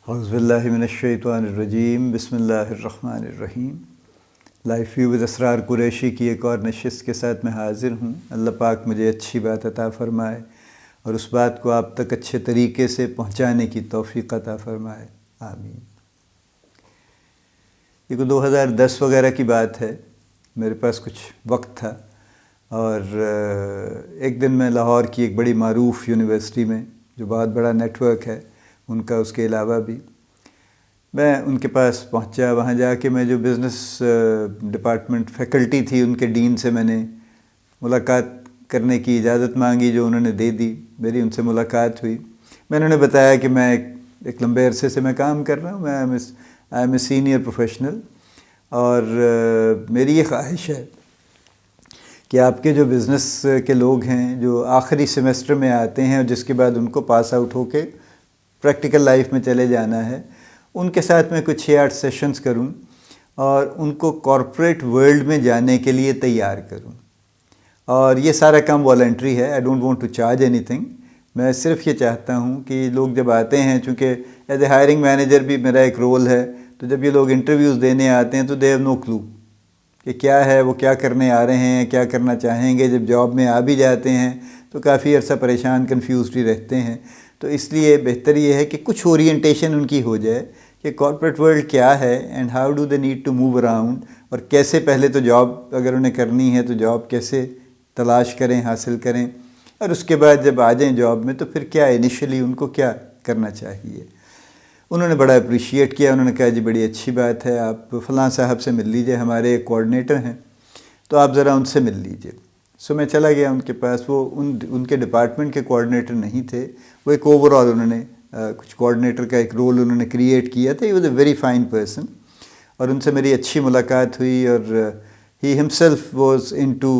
اعوذ باللہ من الشیطان الرجیم، بسم اللہ الرحمن الرحیم۔ لائف ویو ود اسرار قریشی کی ایک اور نشست کے ساتھ میں حاضر ہوں۔ اللہ پاک مجھے اچھی بات عطا فرمائے اور اس بات کو آپ تک اچھے طریقے سے پہنچانے کی توفیق عطا فرمائے، آمین۔ یہ کوئی 2010 وغیرہ کی بات ہے، میرے پاس کچھ وقت تھا اور ایک دن میں لاہور کی ایک بڑی معروف یونیورسٹی میں، جو بہت بڑا نیٹ ورک ہے ان کا، اس کے علاوہ بھی میں ان کے پاس پہنچا۔ وہاں جا کے میں جو بزنس ڈپارٹمنٹ فیکلٹی تھی ان کے ڈین سے میں نے ملاقات کرنے کی اجازت مانگی، جو انہوں نے دے دی۔ میری ان سے ملاقات ہوئی، میں نے انہیں بتایا کہ میں ایک لمبے عرصے سے میں کام کر رہا ہوں، میں آئی ایم اے سینئر پروفیشنل، اور میری یہ خواہش ہے کہ آپ کے جو بزنس کے لوگ ہیں جو آخری سیمسٹر میں آتے ہیں اور جس کے بعد ان کو پاس آؤٹ ہو کے پریکٹیکل لائف میں چلے جانا ہے، ان کے ساتھ میں کچھ 6-8 سیشنز کروں اور ان کو کارپوریٹ ورلڈ میں جانے کے لیے تیار کروں۔ اور یہ سارا کام والنٹری ہے، I don't want to charge anything. میں صرف یہ چاہتا ہوں کہ لوگ جب آتے ہیں، چونکہ ایز اے ہائرنگ مینیجر بھی میرا ایک رول ہے، تو جب یہ لوگ انٹرویوز دینے آتے ہیں تو دے ہیو نو کلو کہ کیا ہے، وہ کیا کرنے آ رہے ہیں، کیا کرنا چاہیں گے۔ جب جاب میں آ بھی جاتے ہیں تو کافی عرصہ پریشان کنفیوزڈ ہی رہتے ہیں۔ تو اس لیے بہتر یہ ہے کہ کچھ اورینٹیشن ان کی ہو جائے کہ کارپوریٹ ورلڈ کیا ہے and how do they need to move around, اور کیسے پہلے تو جاب اگر انہیں کرنی ہے تو جاب کیسے تلاش کریں، حاصل کریں، اور اس کے بعد جب آ جائیں جاب میں تو پھر کیا انیشلی ان کو کیا کرنا چاہیے۔ انہوں نے بڑا اپریشیٹ کیا، انہوں نے کہا جی بڑی اچھی بات ہے، آپ فلاں صاحب سے مل لیجئے، ہمارے ایک کوآرڈینیٹر ہیں، تو آپ ذرا ان سے مل لیجئے۔ سو میں چلا گیا ان کے پاس۔ وہ ان کے ڈپارٹمنٹ کے کوآرڈینیٹر نہیں تھے، وہ ایک اوور آل انہوں نے کچھ کوآرڈینیٹر کا ایک رول انہوں نے کریٹ کیا تھا۔ He was a very fine person, اور ان سے میری اچھی ملاقات ہوئی، اور he himself was into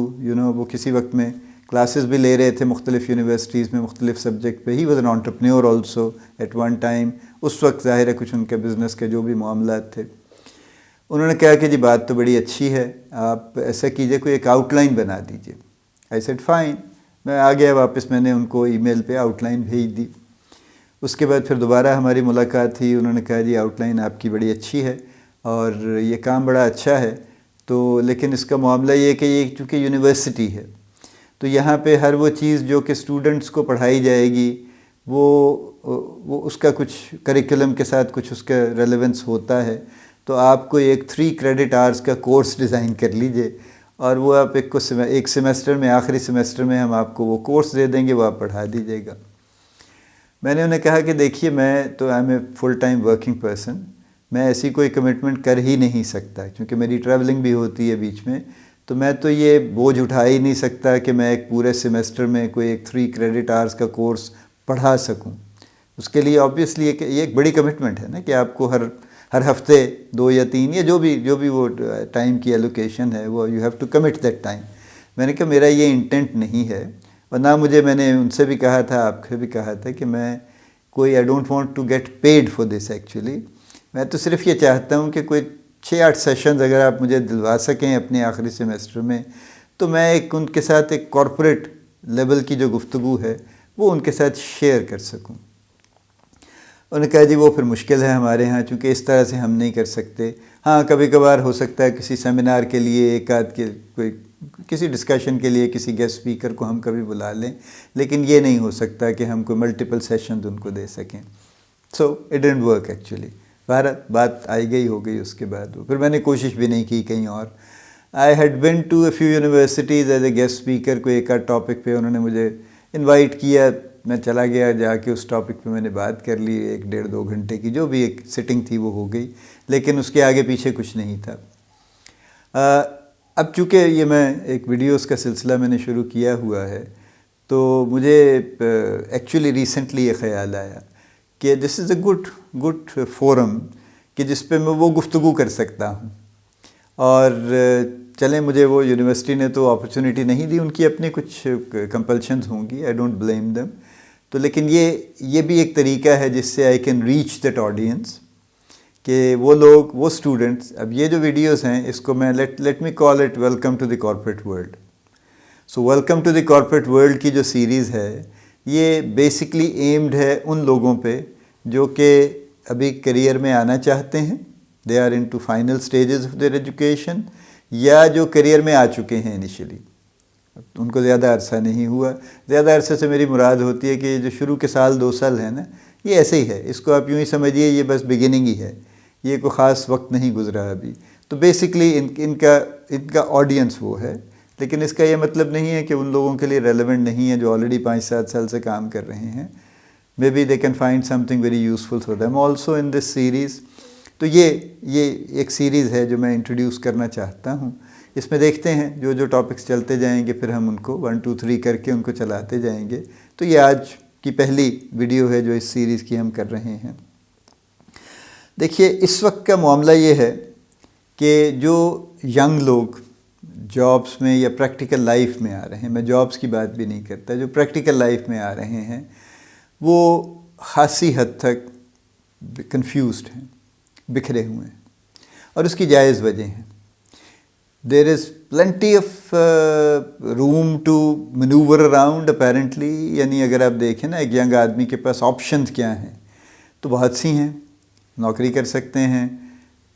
وہ کسی وقت میں کلاسز بھی لے رہے تھے مختلف یونیورسٹیز میں مختلف سبجیکٹ پہ۔ He was an entrepreneur also at one time. اس وقت ظاہر ہے کچھ ان کے بزنس کے جو بھی معاملات تھے۔ انہوں نے کہا کہ جی بات تو بڑی اچھی ہے، آپ ایسا کیجئے، کوئی ایک آؤٹ لائن بنا دیجئے۔ I said fine. میں آ گیا واپس، میں نے ان کو ای میل پہ آؤٹ لائن بھیج دی۔ اس کے بعد پھر دوبارہ ہماری ملاقات تھی۔ انہوں نے کہا جی آؤٹ لائن آپ کی بڑی اچھی ہے اور یہ کام بڑا اچھا ہے، تو لیکن اس کا معاملہ یہ ہے کہ یہ چونکہ یونیورسٹی ہے تو یہاں پہ ہر وہ چیز جو کہ اسٹوڈنٹس کو پڑھائی جائے گی وہ اس کا کچھ کریکولم کے ساتھ کچھ اس کا ریلیونس ہوتا ہے، تو آپ کو ایک 3 کریڈٹ آورز کا کورس ڈیزائن کر لیجئے، اور وہ آپ ایک سیمسٹر میں، آخری سیمسٹر میں ہم آپ کو وہ کورس دے دیں گے، وہ آپ پڑھا دیجیے گا۔ میں نے انہیں کہا کہ دیکھیے میں تو I am a full time working person, میں ایسی کوئی کمٹمنٹ کر ہی نہیں سکتا، کیونکہ میری ٹریولنگ بھی ہوتی ہے بیچ میں، تو میں تو یہ بوجھ اٹھا ہی نہیں سکتا کہ میں ایک پورے سیمسٹر میں کوئی ایک 3 کریڈٹ آورز کا کورس پڑھا سکوں۔ اس کے لیے آبویسلی یہ ایک بڑی کمٹمنٹ ہے نا کہ آپ کو ہر ہفتے 2 یا 3 یا جو بھی وہ ٹائم کی ایلوکیشن ہے، وہ you have to commit that time. میں نے کہا میرا یہ انٹینٹ نہیں ہے، اور نہ میں نے ان سے بھی کہا تھا، آپ سے بھی کہا تھا کہ میں کوئی I don't want to get paid for this actually. میں تو صرف یہ چاہتا ہوں کہ کوئی 6-8 سیشنز اگر آپ مجھے دلوا سکیں اپنے آخری سیمسٹر میں، تو میں ان کے ساتھ ایک کارپوریٹ لیول کی جو گفتگو ہے وہ ان کے ساتھ شیئر کر سکوں۔ انہوں نے کہا جی وہ پھر مشکل ہے ہمارے ہاں، چونکہ اس طرح سے ہم نہیں کر سکتے۔ ہاں کبھی کبھار ہو سکتا ہے کسی سیمینار کے لیے ایک آدھ کے کوئی کسی ڈسکشن کے لیے کسی گیسٹ اسپیکر کو ہم کبھی بلا لیں، لیکن یہ نہیں ہو سکتا کہ ہم کوئی ملٹیپل سیشنز ان کو دے سکیں۔ So it didn't work actually. بہرحال بات آئی گئی ہو گئی، اس کے بعد پھر میں نے کوشش بھی نہیں کی کہیں اور۔ I had been to a few universities as a guest speaker, کوئی ایک آدھ ٹاپک پہ انہوں نے مجھے انوائٹ کیا، میں چلا گیا، جا کے اس ٹاپک پہ میں نے بات کر لی، 1-1.5-2 گھنٹے کی جو بھی ایک سٹنگ تھی وہ ہو گئی، لیکن اس کے آگے پیچھے کچھ نہیں تھا۔ اب چونکہ یہ میں ایک ویڈیوز کا سلسلہ میں نے شروع کیا ہوا ہے، تو مجھے ایکچولی ریسنٹلی یہ خیال آیا کہ دس از اے گڈ فورم کہ جس پہ میں وہ گفتگو کر سکتا ہوں۔ اور چلیں مجھے وہ یونیورسٹی نے تو اپرچونٹی نہیں دی، ان کی اپنی کچھ کمپلشنز ہوں گی، آئی ڈونٹ بلیم دیم، تو لیکن یہ بھی ایک طریقہ ہے جس سے I can reach that audience, کہ وہ لوگ، وہ اسٹوڈنٹس۔ اب یہ جو ویڈیوز ہیں اس کو میں let me call it welcome to the corporate world. So welcome to the corporate world کی جو سیریز ہے یہ بیسکلی ایمڈ ہے ان لوگوں پہ جو کہ ابھی کریئر میں آنا چاہتے ہیں، they are into final stages of their education, یا جو کریئر میں آ چکے ہیں انیشلی، ان کو زیادہ عرصہ نہیں ہوا. زیادہ عرصے سے میری مراد ہوتی ہے کہ جو شروع کے سال 2 سال ہے نا، یہ ایسے ہی ہے، اس کو آپ یوں ہی سمجھیے یہ بس بگننگ ہی ہے، یہ کوئی خاص وقت نہیں گزرا ابھی. تو بیسکلی ان کا آڈینس وہ ہے، لیکن اس کا یہ مطلب نہیں ہے کہ ان لوگوں کے لیے ریلیونٹ نہیں ہے جو آلریڈی 5-7 سال سے کام کر رہے ہیں. Maybe they can find something very useful for them also in this series. تو یہ ایک سیریز ہے جو میں انٹروڈیوس کرنا چاہتا ہوں. اس میں دیکھتے ہیں جو ٹاپکس چلتے جائیں گے، پھر ہم ان کو 1 2 3 کر کے ان کو چلاتے جائیں گے. تو یہ آج کی پہلی ویڈیو ہے جو اس سیریز کی ہم کر رہے ہیں. دیکھیے، اس وقت کا معاملہ یہ ہے کہ جو ینگ لوگ جابس میں یا پریکٹیکل لائف میں آ رہے ہیں، میں جابس کی بات بھی نہیں کرتا، جو پریکٹیکل لائف میں آ رہے ہیں وہ خاصی حد تک کنفیوزڈ ہیں، بکھرے ہوئے ہیں، اور اس کی جائز وجہ ہیں. There is plenty of room to manoeuvre around apparently. یعنی اگر آپ دیکھیں نا ایک ینگ آدمی کے پاس آپشنز کیا ہیں، تو بہت سی ہیں. نوکری کر سکتے ہیں،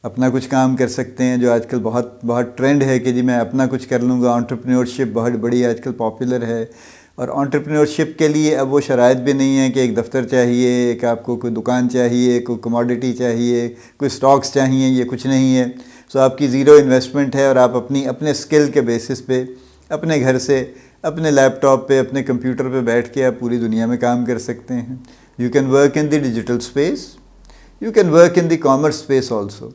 اپنا کچھ کام کر سکتے ہیں، جو آج کل بہت ٹرینڈ ہے کہ جی میں اپنا کچھ کر لوں گا. انٹرپرینورشپ بہت بڑی آج کل پاپولر ہے، اور انٹرپرینورشپ کے لیے اب وہ شرائط بھی نہیں ہے کہ ایک دفتر چاہیے، ایک آپ کو کوئی دکان چاہیے، کوئی کموڈٹی چاہیے، کوئی سٹاکس چاہیے. یہ کچھ نہیں ہے. سو آپ کی زیرو انویسٹمنٹ ہے، اور آپ اپنے اسکل کے بیسس پہ اپنے گھر سے، اپنے لیپ ٹاپ پہ، اپنے کمپیوٹر پہ بیٹھ کے آپ پوری دنیا میں کام کر سکتے ہیں. You can work in the digital space, you can work in the commerce space also.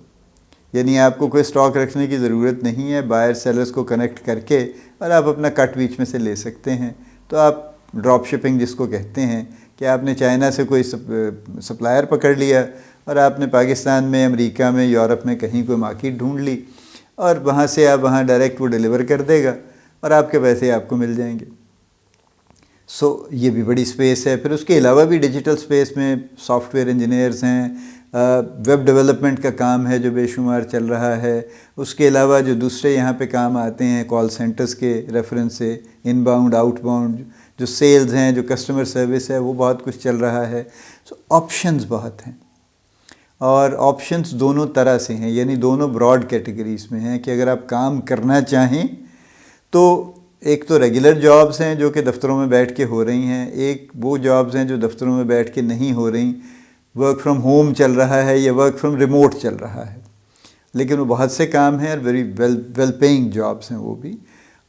یعنی آپ کو کوئی اسٹاک رکھنے کی ضرورت نہیں ہے، بائر سیلرز کو کنیکٹ کر کے اور آپ اپنا کٹ بیچ میں سے لے سکتے ہیں. تو آپ ڈراپ شپنگ جس کو کہتے ہیں، کہ آپ نے چائنا سے کوئی سپلائر پکڑ لیا، اور آپ نے پاکستان میں، امریکہ میں، یورپ میں کہیں کوئی مارکیٹ ڈھونڈ لی، اور وہاں سے آپ وہاں ڈائریکٹ وہ ڈیلیور کر دے گا، اور آپ کے پیسے آپ کو مل جائیں گے. سو یہ بھی بڑی اسپیس ہے. پھر اس کے علاوہ بھی ڈیجیٹل اسپیس میں سافٹ ویئر انجینئرز ہیں، ویب ڈیولپمنٹ کا کام ہے جو بے شمار چل رہا ہے. اس کے علاوہ جو دوسرے یہاں پہ کام آتے ہیں کال سینٹرز کے ریفرنس سے، ان باؤنڈ آؤٹ باؤنڈ، جو سیلز ہیں، جو کسٹمر سروس ہے، وہ بہت کچھ چل رہا ہے. سو آپشنز بہت ہیں، اور آپشنز دونوں طرح سے ہیں. یعنی دونوں براڈ کیٹیگریز میں ہیں کہ اگر آپ کام کرنا چاہیں تو ایک تو ریگولر جابز ہیں جو کہ دفتروں میں بیٹھ کے ہو رہی ہیں، ایک وہ جابز ہیں جو دفتروں میں بیٹھ کے نہیں ہو رہی، ورک فرام ہوم چل رہا ہے یا ورک فرام ریموٹ چل رہا ہے. لیکن وہ بہت سے کام ہیں، اور ویری ویل پیئنگ جابز ہیں وہ بھی.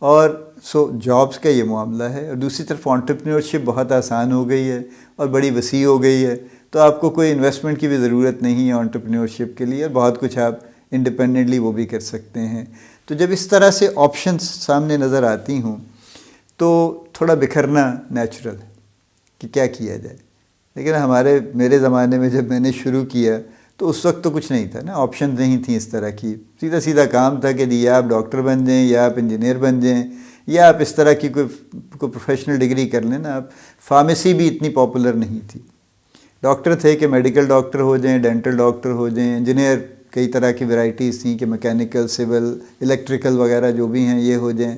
اور سو جابز کا یہ معاملہ ہے. اور دوسری طرف انٹرپرینورشپ بہت آسان ہو گئی ہے اور بڑی وسیع ہو گئی ہے. تو آپ کو کوئی انویسٹمنٹ کی بھی ضرورت نہیں ہے انٹرپرینورشپ کے لیے، اور بہت کچھ آپ انڈیپینڈنٹلی وہ بھی کر سکتے ہیں. تو جب اس طرح سے آپشنز سامنے نظر آتی ہوں تو تھوڑا بکھرنا نیچرل ہے کہ کیا کیا جائے. لیکن میرے زمانے میں جب میں نے شروع کیا تو اس وقت تو کچھ نہیں تھا نا، آپشن نہیں تھیں اس طرح کی. سیدھا کام تھا کہ یا آپ ڈاکٹر بن جائیں، یا آپ انجینئر بن جائیں، یا آپ اس طرح کی کوئی پروفیشنل ڈگری کر لیں نا. آپ فارمیسی بھی اتنی پاپولر نہیں تھی. ڈاکٹر تھے کہ میڈیکل ڈاکٹر ہو جائیں، ڈینٹل ڈاکٹر ہو جائیں. انجینئر کئی طرح کی ورائٹیز تھیں کہ میکینیکل، سول، الیکٹریکل وغیرہ جو بھی ہیں یہ ہو جائیں.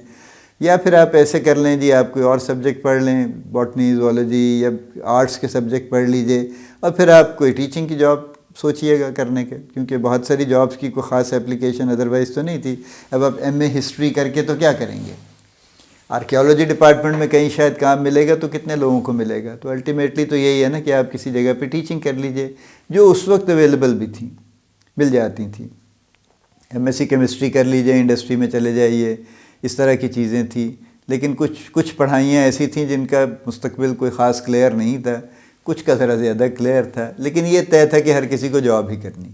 یا پھر آپ ایسے کر لیں جی، آپ کوئی اور سبجیکٹ پڑھ لیں، باٹنی، زوالوجی، یا آرٹس کے سبجیکٹ پڑھ لیجئے، اور پھر آپ کوئی ٹیچنگ کی جاب سوچئے گا کرنے کے، کیونکہ بہت ساری جابس کی کوئی خاص اپلیکیشن ادروائز تو نہیں تھی. اب آپ ایم اے ہسٹری کر کے تو کیا کریں گے؟ آرکیالوجی ڈپارٹمنٹ میں کہیں شاید کام ملے گا تو کتنے لوگوں کو ملے گا؟ تو الٹیمیٹلی تو یہی ہے نا کہ آپ کسی جگہ پہ ٹیچنگ کر لیجئے، جو اس وقت اویلیبل بھی تھیں، مل جاتی تھیں. ایم ایس سی کیمسٹری کر لیجئے، انڈسٹری میں چلے جائیے، اس طرح کی چیزیں تھیں. لیکن کچھ پڑھائیاں ایسی تھیں جن کا مستقبل کوئی خاص کلیئر نہیں تھا، کچھ کا ذرا زیادہ کلیئر تھا. لیکن یہ طے تھا کہ ہر کسی کو جاب ہی کرنی،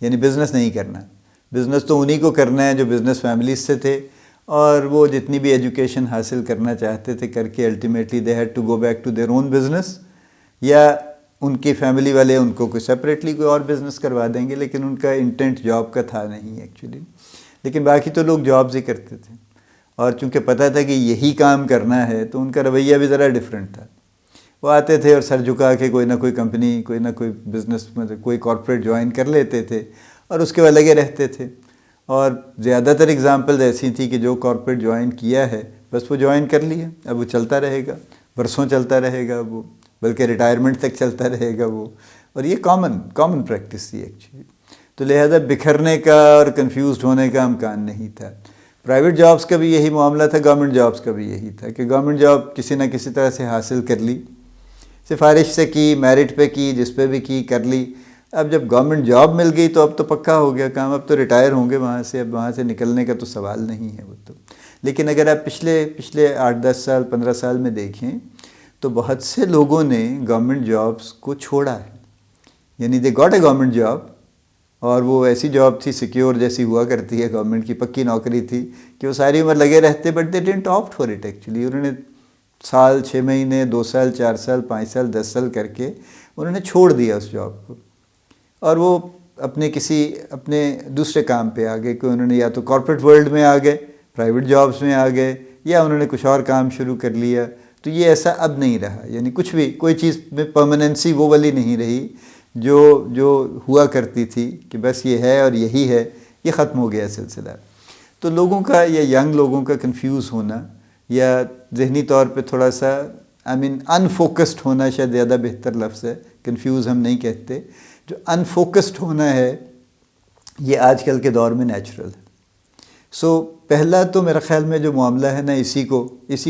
یعنی بزنس نہیں کرنا. بزنس تو انہی کو کرنا ہے جو بزنس فیملیز سے تھے، اور وہ جتنی بھی ایجوکیشن حاصل کرنا چاہتے تھے کر کے ultimately they had to go back to their own business, یا ان کی فیملی والے ان کو کوئی سپریٹلی کوئی اور بزنس کروا دیں گے. لیکن ان کا انٹینٹ جاب کا تھا نہیں ایکچولی. لیکن باقی تو لوگ جابز ہی کرتے تھے، اور چونکہ پتہ تھا کہ یہی کام کرنا ہے تو ان کا رویہ بھی ذرا ڈیفرنٹ تھا. وہ آتے تھے اور سر جھکا کے کوئی نہ کوئی کمپنی، کوئی نہ کوئی بزنس میں کوئی کارپوریٹ جوائن کر لیتے تھے، اور اس کے وہ لگے رہتے تھے. اور زیادہ تر اگزامپلز ایسی تھیں کہ جو کارپوریٹ جوائن کیا ہے بس وہ جوائن کر لیا، اب وہ چلتا رہے گا، برسوں چلتا رہے گا. وہ بلکہ ریٹائرمنٹ تک چلتا رہے گا وہ، اور یہ کامن پریکٹس تھی ایکچولی. تو لہذا بکھرنے کا اور کنفیوزڈ ہونے کا امکان نہیں تھا. پرائیویٹ جابس کا بھی یہی معاملہ تھا، گورنمنٹ جابس کا بھی یہی تھا کہ گورنمنٹ جاب کسی نہ کسی طرح سے حاصل کر لی، سفارش سے کی، میرٹ پہ کی، جس پہ بھی کی کر لی. اب جب گورنمنٹ جاب مل گئی تو اب تو پکا ہو گیا کام، اب تو ریٹائر ہوں گے وہاں سے، اب وہاں سے نکلنے کا تو سوال نہیں ہے وہ تو. لیکن اگر آپ پچھلے 8-10 سال 15 سال میں دیکھیں تو بہت سے لوگوں نے گورنمنٹ جابس کو چھوڑا ہے. یعنی they got a government job, اور وہ ایسی جاب تھی سیکیور جیسی ہوا کرتی ہے، گورنمنٹ کی پکی نوکری تھی کہ وہ ساری عمر لگے رہتے، but they didn't opt for it actually. انہوں نے سال 6 مہینے 2 سال 4 سال 5 سال 10 سال کر کے انہوں نے چھوڑ دیا اس جاب کو، اور وہ اپنے دوسرے کام پہ آ گئے کہ انہوں نے یا تو کارپوریٹ ورلڈ میں آ گئے، پرائیویٹ جابس میں آ گئے، یا انہوں نے کچھ اور کام شروع کر لیا. تو یہ ایسا اب نہیں رہا، یعنی کچھ بھی کوئی چیز میں پرماننسی وہ والی نہیں رہی جو ہوا کرتی تھی کہ بس یہ ہے اور یہی ہے، یہ ختم ہو گیا سلسلہ. تو لوگوں کا یا ینگ لوگوں کا کنفیوز ہونا یا ذہنی طور پہ تھوڑا سا انفوکسڈ ہونا شاید زیادہ بہتر لفظ ہے، کنفیوز ہم نہیں کہتے، جو انفوکسڈ ہونا ہے یہ آج کل کے دور میں نیچرل ہے. سو پہلا تو میرا خیال میں جو معاملہ ہے نا اسی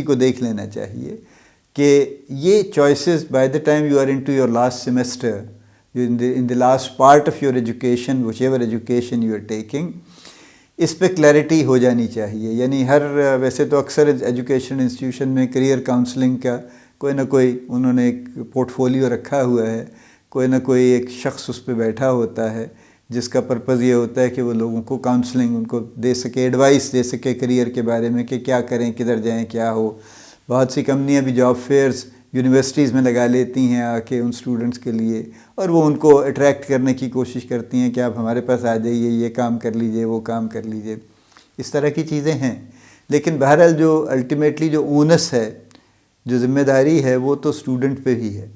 کو دیکھ لینا چاہیے کہ یہ choices by the time you are into your last semester, in the last part of your education, whichever education you are taking، اس پہ کلیئرٹی ہو جانی چاہیے. یعنی ویسے تو اکثر ایجوکیشن انسٹیٹیوشن میں کریئر کاؤنسلنگ کا کوئی نہ کوئی انہوں نے ایک پورٹ فولیو رکھا ہوا ہے، کوئی نہ کوئی ایک شخص اس پہ بیٹھا ہوتا ہے جس کا پرپز یہ ہوتا ہے کہ وہ لوگوں کو کاؤنسلنگ ان کو دے سکے، ایڈوائس دے سکے کریئر کے بارے میں کہ کیا کریں، کدھر جائیں، کیا ہو. بہت سی کمپنیاں بھی جاب فیئرز یونیورسٹیز میں لگا لیتی ہیں آ کے ان اسٹوڈنٹس کے لیے، اور وہ ان کو اٹریکٹ کرنے کی کوشش کرتی ہیں کہ آپ ہمارے پاس آ جائیے، یہ کام کر لیجئے، وہ کام کر لیجئے. اس طرح کی چیزیں ہیں. لیکن بہرحال جو الٹیمیٹلی جو اونس ہے، جو ذمہ داری ہے، وہ تو اسٹوڈنٹ پہ ہی ہے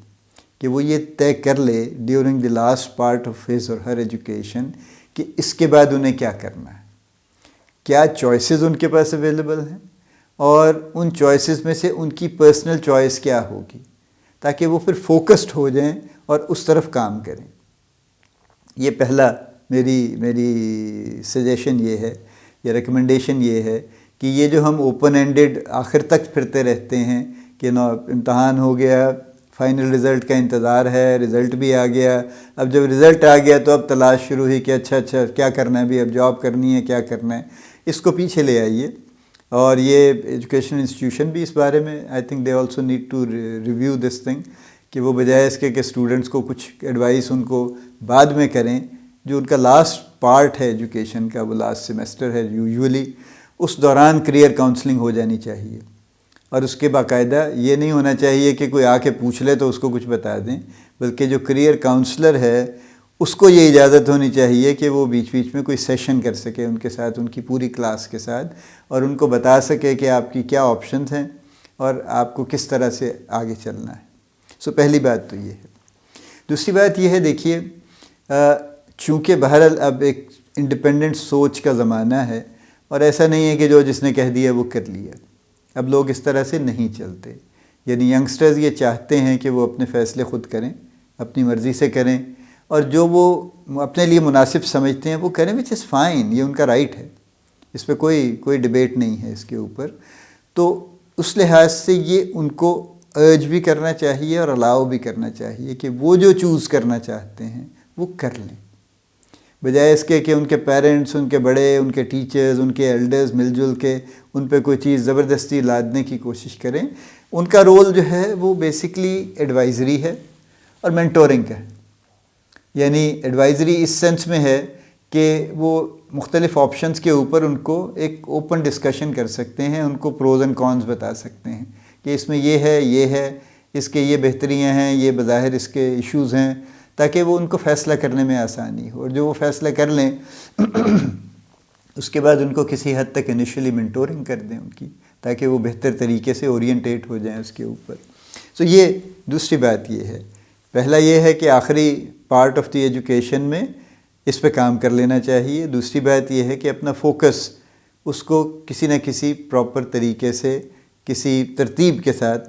کہ وہ یہ طے کر لے during the last part of his or Hare education کہ اس کے بعد انہیں کیا کرنا ہے، کیا چوائسیز ان کے پاس اویلیبل ہیں، اور ان چوائسیز میں سے ان کی پرسنل چوائس کیا ہوگی، تاکہ وہ پھر فوکسڈ ہو جائیں اور اس طرف کام کریں. یہ پہلا میری سجیشن یہ ہے یا ریکمنڈیشن یہ ہے کہ یہ جو ہم اوپن اینڈڈ آخر تک پھرتے رہتے ہیں کہ امتحان ہو گیا، فائنل رزلٹ کا انتظار ہے، رزلٹ بھی آ گیا، اب جب رزلٹ آ گیا تو اب تلاش شروع ہوئی کہ اچھا کیا کرنا ہے، بھی اب جاب کرنی ہے، کیا کرنا ہے. اس کو پیچھے لے آئیے. اور یہ ایجوکیشن انسٹیٹیوشن بھی اس بارے میں I think they also need to review this thing, کہ وہ بجائے اس کے کہ اسٹوڈنٹس کو کچھ ایڈوائس ان کو بعد میں کریں، جو ان کا لاسٹ پارٹ ہے ایجوکیشن کا، وہ لاسٹ سیمسٹر ہے یوزولی، اس دوران کریئر کاؤنسلنگ ہو جانی چاہیے. اور اس کے باقاعدہ یہ نہیں ہونا چاہیے کہ کوئی آ کے پوچھ لے تو اس کو کچھ بتا دیں، بلکہ جو کریئر کاؤنسلر ہے اس کو یہ اجازت ہونی چاہیے کہ وہ بیچ میں کوئی سیشن کر سکے ان کے ساتھ، ان کی پوری کلاس کے ساتھ، اور ان کو بتا سکے کہ آپ کی کیا آپشنز ہیں اور آپ کو کس طرح سے آگے چلنا ہے. سو پہلی بات تو یہ ہے. دوسری بات یہ ہے، دیکھیے چونکہ بہرحال اب ایک انڈیپینڈنٹ سوچ کا زمانہ ہے، اور ایسا نہیں ہے کہ جو جس نے کہہ دیا وہ کر لیا. اب لوگ اس طرح سے نہیں چلتے. یعنی ینگسٹرز یہ چاہتے ہیں کہ وہ اپنے فیصلے خود کریں، اپنی مرضی سے کریں، اور جو وہ اپنے لیے مناسب سمجھتے ہیں وہ کریں، وچ از فائن، یہ ان کا رائٹ ہے، اس پہ کوئی ڈیبیٹ نہیں ہے اس کے اوپر. تو اس لحاظ سے یہ ان کو ارج بھی کرنا چاہیے اور الاؤ بھی کرنا چاہیے کہ وہ جو چوز کرنا چاہتے ہیں وہ کر لیں، بجائے اس کے کہ ان کے پیرنٹس، ان کے بڑے، ان کے ٹیچرز، ان کے ایلڈرز مل جل کے ان پہ کوئی چیز زبردستی لادنے کی کوشش کریں. ان کا رول جو ہے وہ بیسکلی ایڈوائزری ہے اور مینٹورنگ کا ہے. یعنی ایڈوائزری اس سینس میں ہے کہ وہ مختلف آپشنز کے اوپر ان کو ایک اوپن ڈسکشن کر سکتے ہیں، ان کو پروز اینڈ کونز بتا سکتے ہیں کہ اس میں یہ ہے، اس کے یہ بہتریاں ہیں، یہ بظاہر اس کے ایشوز ہیں، تاکہ وہ ان کو فیصلہ کرنے میں آسانی ہو. اور جو وہ فیصلہ کر لیں اس کے بعد ان کو کسی حد تک انیشلی مینٹورنگ کر دیں ان کی، تاکہ وہ بہتر طریقے سے اورینٹیٹ ہو جائیں اس کے اوپر. سو یہ دوسری بات یہ ہے. پہلا یہ ہے کہ آخری پارٹ آف دی ایجوکیشن میں اس پہ کام کر لینا چاہیے. دوسری بات یہ ہے کہ اپنا فوکس اس کو کسی نہ کسی پراپر طریقے سے، کسی ترتیب کے ساتھ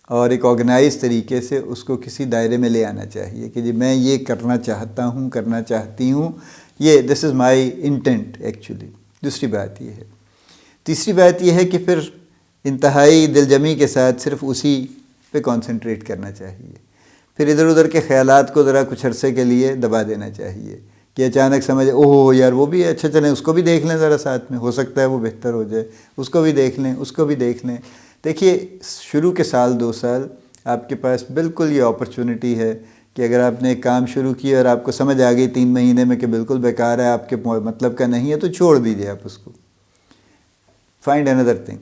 اور ایک آرگنائز طریقے سے اس کو کسی دائرے میں لے آنا چاہیے کہ جی میں یہ کرنا چاہتا ہوں، کرنا چاہتی ہوں، یہ دس از مائی انٹینٹ ایکچولی. دوسری بات یہ ہے. تیسری بات یہ ہے کہ پھر انتہائی دل جمی کے ساتھ صرف اسی پہ کانسنٹریٹ کرنا چاہیے. پھر ادھر ادھر کے خیالات کو ذرا کچھ عرصے کے لیے دبا دینا چاہیے کہ اچانک سمجھے اوہ یار وہ بھی ہے، اچھا چلیں اس کو بھی دیکھ لیں ذرا ساتھ میں، ہو سکتا ہے وہ بہتر ہو جائے، اس کو بھی دیکھ لیں، اس کو بھی دیکھ لیں. دیکھیے شروع کے سال 2 سال آپ کے پاس بالکل یہ اپرچونٹی ہے کہ اگر آپ نے ایک کام شروع کیا اور آپ کو سمجھ آ گئی 3 مہینے میں کہ بالکل بیکار ہے، آپ کے مطلب کا نہیں ہے، تو چھوڑ دیجیے آپ اس کو. Find another thing.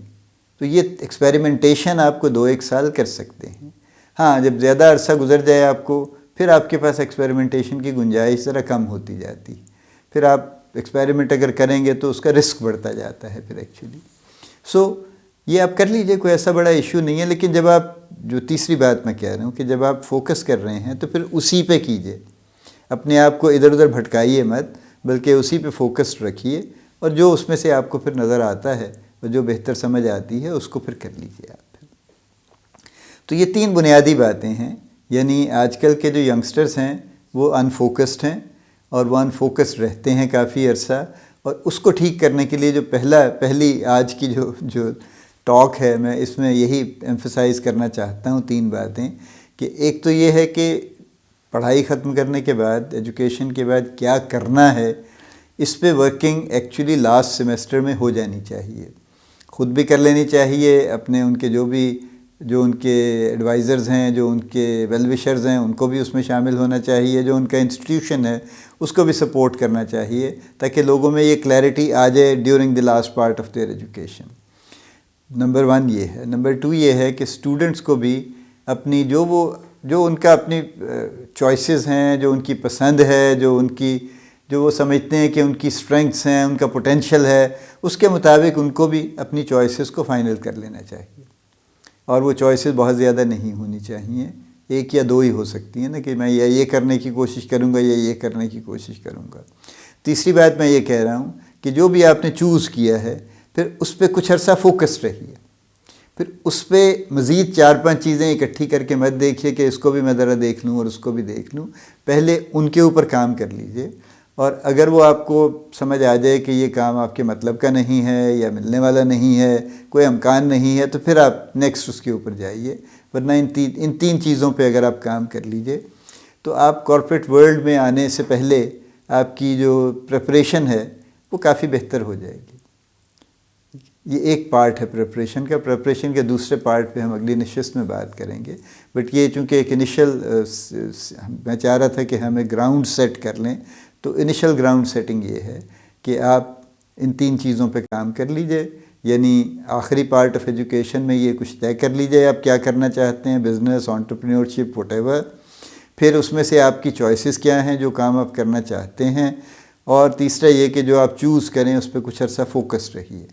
تو یہ ایکسپیریمنٹیشن آپ کو 2-1 سال کر سکتے ہیں. ہاں جب زیادہ عرصہ گزر جائے آپ کو، پھر آپ کے پاس ایکسپیریمنٹیشن کی گنجائش ذرا کم ہوتی جاتی. پھر آپ ایکسپیریمنٹ اگر کریں گے تو اس کا رسک بڑھتا جاتا ہے پھر ایکچولی. سو یہ آپ کر لیجئے، کوئی ایسا بڑا ایشو نہیں ہے. لیکن جب آپ، جو تیسری بات میں کہہ رہا ہوں کہ جب آپ فوکس کر رہے ہیں تو پھر اسی پہ کیجئے. اپنے آپ کو ادھر ادھر بھٹکائیے مت، بلکہ اسی پہ فوکس رکھیے، اور جو اس میں سے آپ کو پھر نظر آتا ہے اور جو بہتر سمجھ آتی ہے اس کو پھر کر لیجئے آپ. تو یہ 3 بنیادی باتیں ہیں. یعنی آج کل کے جو ینگسٹرز ہیں وہ انفوکسڈ ہیں، اور وہ انفوکسڈ رہتے ہیں کافی عرصہ. اور اس کو ٹھیک کرنے کے لیے جو پہلی آج کی جو ٹاک ہے، میں اس میں یہی ایمفسائز کرنا چاہتا ہوں 3 باتیں. کہ ایک تو یہ ہے کہ پڑھائی ختم کرنے کے بعد، ایجوکیشن کے بعد کیا کرنا ہے، اس پہ ورکنگ ایکچولی لاسٹ سیمسٹر میں ہو جانی چاہیے. خود بھی کر لینی چاہیے، اپنے ان کے جو ان کے ایڈوائزرز ہیں، جو ان کے ویل وشرز ہیں، ان کو بھی اس میں شامل ہونا چاہیے. جو ان کا انسٹیٹیوشن ہے اس کو بھی سپورٹ کرنا چاہیے، تاکہ لوگوں میں یہ کلیئرٹی آ جائے during the last part of their education. Number 1 یہ ہے. نمبر 2 یہ ہے کہ اسٹوڈنٹس کو بھی اپنی جو ان کا اپنی چوائسیز ہیں، جو ان کی پسند ہے، جو وہ سمجھتے ہیں کہ ان کی اسٹرینگتھس ہیں، ان کا پوٹینشیل ہے، اس کے مطابق ان کو بھی اپنی چوائسیز کو فائنل کر لینا چاہیے. اور وہ چوائسیز بہت زیادہ نہیں ہونی چاہیے، 1 یا 2 ہی ہو سکتی ہیں نا، کہ میں یہ کرنے کی کوشش کروں گا یا یہ کرنے کی کوشش کروں گا. تیسری بات میں یہ کہہ رہا ہوں کہ جو بھی آپ نے چوز کیا ہے، پھر اس پہ کچھ عرصہ فوکس رہیے. پھر اس پہ مزید 4-5 چیزیں اکٹھی کر کے مت دیکھیے کہ اس کو بھی میں ذرا دیکھ لوں اور اس کو بھی دیکھ لوں. پہلے ان کے اوپر کام کر لیجئے، اور اگر وہ آپ کو سمجھ آ جائے کہ یہ کام آپ کے مطلب کا نہیں ہے یا ملنے والا نہیں ہے، کوئی امکان نہیں ہے، تو پھر آپ نیکسٹ اس کے اوپر جائیے. ورنہ ان 3 چیزوں پہ اگر آپ کام کر لیجئے تو آپ کارپوریٹ ورلڈ میں آنے سے پہلے آپ کی جو پریپریشن ہے وہ کافی بہتر ہو جائے گی. یہ ایک پارٹ ہے پریپریشن کا. پریپریشن کے دوسرے پارٹ پہ ہم اگلی نشست میں بات کریں گے. بٹ یہ چونکہ ایک انیشل میں چاہ رہا تھا کہ ہم ایک گراؤنڈ سیٹ کر لیں، تو انیشل گراؤنڈ سیٹنگ یہ ہے کہ آپ ان 3 چیزوں پہ کام کر لیجئے. یعنی آخری پارٹ آف ایجوکیشن میں یہ کچھ طے کر لیجئے آپ کیا کرنا چاہتے ہیں، بزنس، انٹرپرینیورشپ، وٹ ایور. پھر اس میں سے آپ کی چوائسیز کیا ہیں جو کام آپ کرنا چاہتے ہیں. اور تیسرا یہ کہ جو آپ چوز کریں اس پہ کچھ عرصہ فوکس رہیے.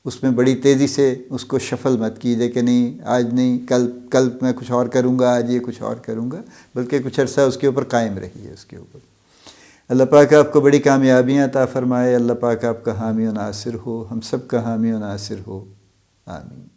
اس میں بڑی تیزی سے اس کو شفل مت کیجیے کہ نہیں آج نہیں، کل میں کچھ اور کروں گا، آج یہ کچھ اور کروں گا، بلکہ کچھ عرصہ اس کے اوپر قائم رہیے اس کے اوپر. اللہ پاک آپ کو بڑی کامیابیاں عطا فرمائے. اللہ پاک آپ کا حامی و ناصر ہو، ہم سب کا حامی و ناصر ہو. آمین.